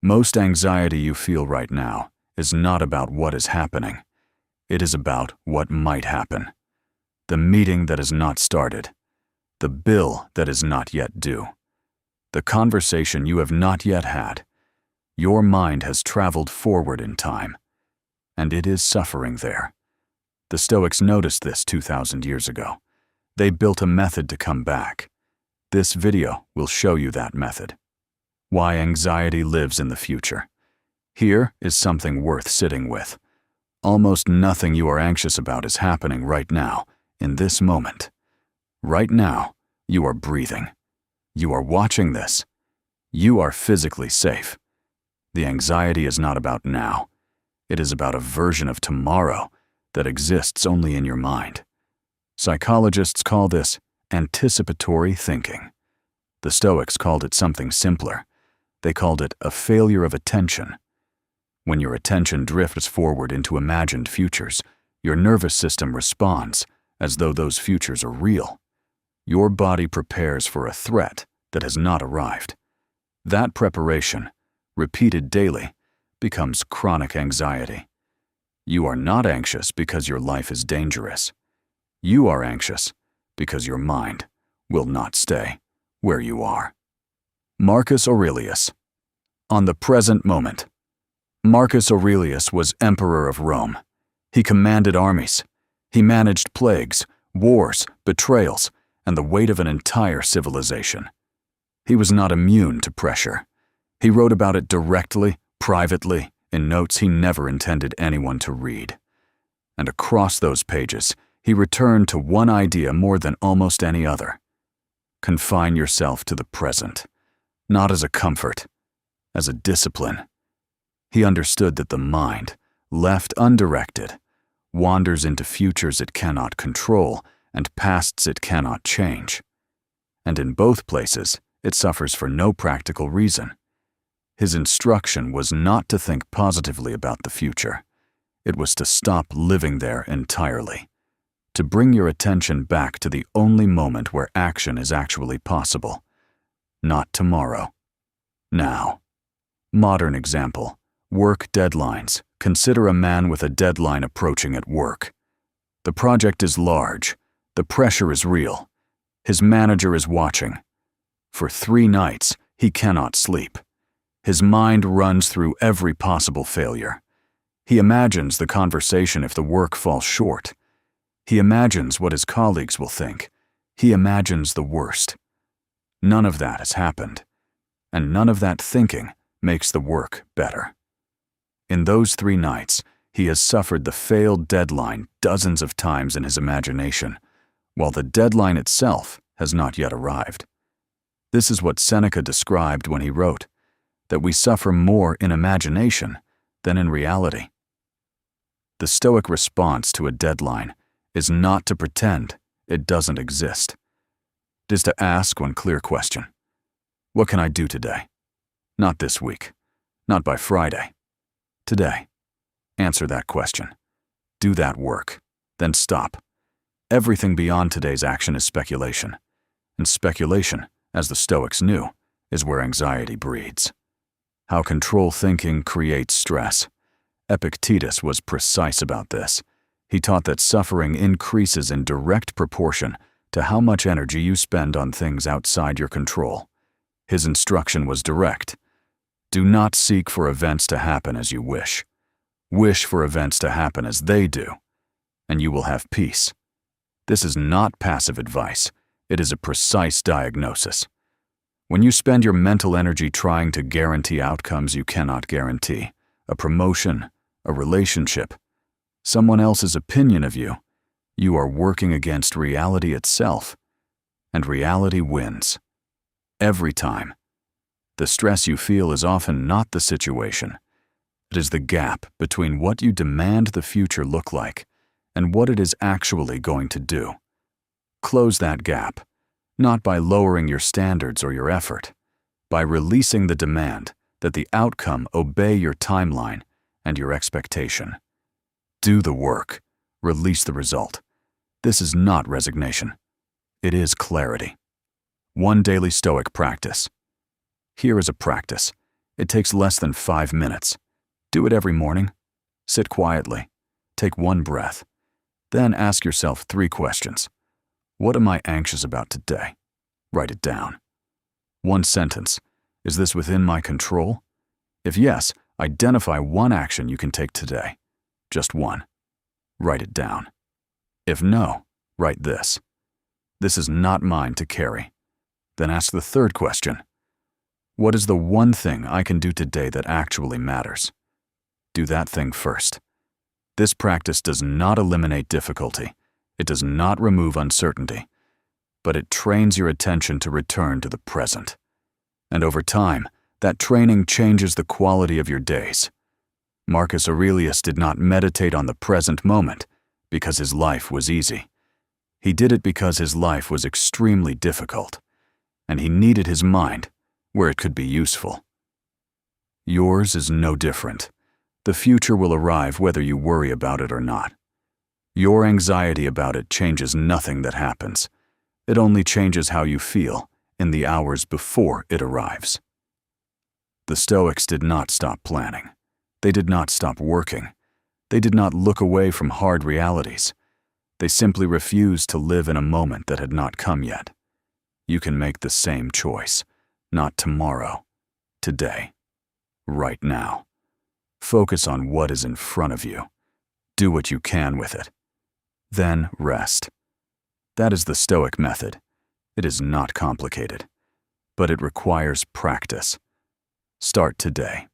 Most anxiety you feel right now is not about what is happening. It is about what might happen. The meeting that is not started. The bill that is not yet due. The conversation you have not yet had. Your mind has traveled forward in time, and it is suffering there. The Stoics noticed this 2,000 years ago. They built a method to come back. This video will show you that method. Why anxiety lives in the future. Here is something worth sitting with. Almost nothing you are anxious about is happening right now, in this moment. Right now, you are breathing. You are watching this. You are physically safe. The anxiety is not about now. It is about a version of tomorrow that exists only in your mind. Psychologists call this anticipatory thinking. The Stoics called it something simpler. They called it a failure of attention. When your attention drifts forward into imagined futures, your nervous system responds as though those futures are real. Your body prepares for a threat that has not arrived. That preparation, repeated daily, becomes chronic anxiety. You are not anxious because your life is dangerous. You are anxious because your mind will not stay where you are. Marcus Aurelius. On the present moment. Marcus Aurelius was emperor of Rome. He commanded armies. He managed plagues, wars, betrayals, and the weight of an entire civilization. He was not immune to pressure. He wrote about it directly, privately, in notes he never intended anyone to read. And across those pages, he returned to one idea more than almost any other. Confine yourself to the present, not as a comfort, as a discipline. He understood that the mind, left undirected, wanders into futures it cannot control and pasts it cannot change. And in both places, it suffers for no practical reason. His instruction was not to think positively about the future. It was to stop living there entirely, to bring your attention back to the only moment where action is actually possible. Not tomorrow. Now. Modern example. Work deadlines. Consider a man with a deadline approaching at work. The project is large. The pressure is real. His manager is watching. For 3 nights, he cannot sleep. His mind runs through every possible failure. He imagines the conversation if the work falls short. He imagines what his colleagues will think. He imagines the worst. None of that has happened, and none of that thinking makes the work better. In those 3 nights, he has suffered the failed deadline dozens of times in his imagination, while the deadline itself has not yet arrived. This is what Seneca described when he wrote, that we suffer more in imagination than in reality. The Stoic response to a deadline is not to pretend it doesn't exist. It is to ask one clear question. What can I do today? Not this week. Not by Friday. Today. Answer that question. Do that work. Then stop. Everything beyond today's action is speculation. And speculation, as the Stoics knew, is where anxiety breeds. How control thinking creates stress. Epictetus was precise about this. He taught that suffering increases in direct proportion to how much energy you spend on things outside your control. His instruction was direct. Do not seek for events to happen as you wish. Wish for events to happen as they do, and you will have peace. This is not passive advice. It is a precise diagnosis. When you spend your mental energy trying to guarantee outcomes you cannot guarantee, a promotion, a relationship, someone else's opinion of you, you are working against reality itself, and reality wins. Every time. The stress you feel is often not the situation. It is the gap between what you demand the future look like and what it is actually going to do. Close that gap, not by lowering your standards or your effort, by releasing the demand that the outcome obey your timeline and your expectation. Do the work. Release the result. This is not resignation. It is clarity. One daily Stoic practice. Here is a practice. It takes less than 5 minutes. Do it every morning. Sit quietly. Take one breath. Then ask yourself 3 questions. What am I anxious about today? Write it down. 1 sentence. Is this within my control? If yes, identify one action you can take today. Just one. Write it down. If no, write this. This is not mine to carry. Then ask the 3rd question. What is the one thing I can do today that actually matters? Do that thing first. This practice does not eliminate difficulty. It does not remove uncertainty, but it trains your attention to return to the present. And over time, that training changes the quality of your days. Marcus Aurelius did not meditate on the present moment because his life was easy. He did it because his life was extremely difficult, and he needed his mind where it could be useful. Yours is no different. The future will arrive whether you worry about it or not. Your anxiety about it changes nothing that happens. It only changes how you feel in the hours before it arrives. The Stoics did not stop planning. They did not stop working. They did not look away from hard realities. They simply refused to live in a moment that had not come yet. You can make the same choice, not tomorrow, today, right now. Focus on what is in front of you. Do what you can with it. Then rest. That is the Stoic method. It is not complicated, but it requires practice. Start today.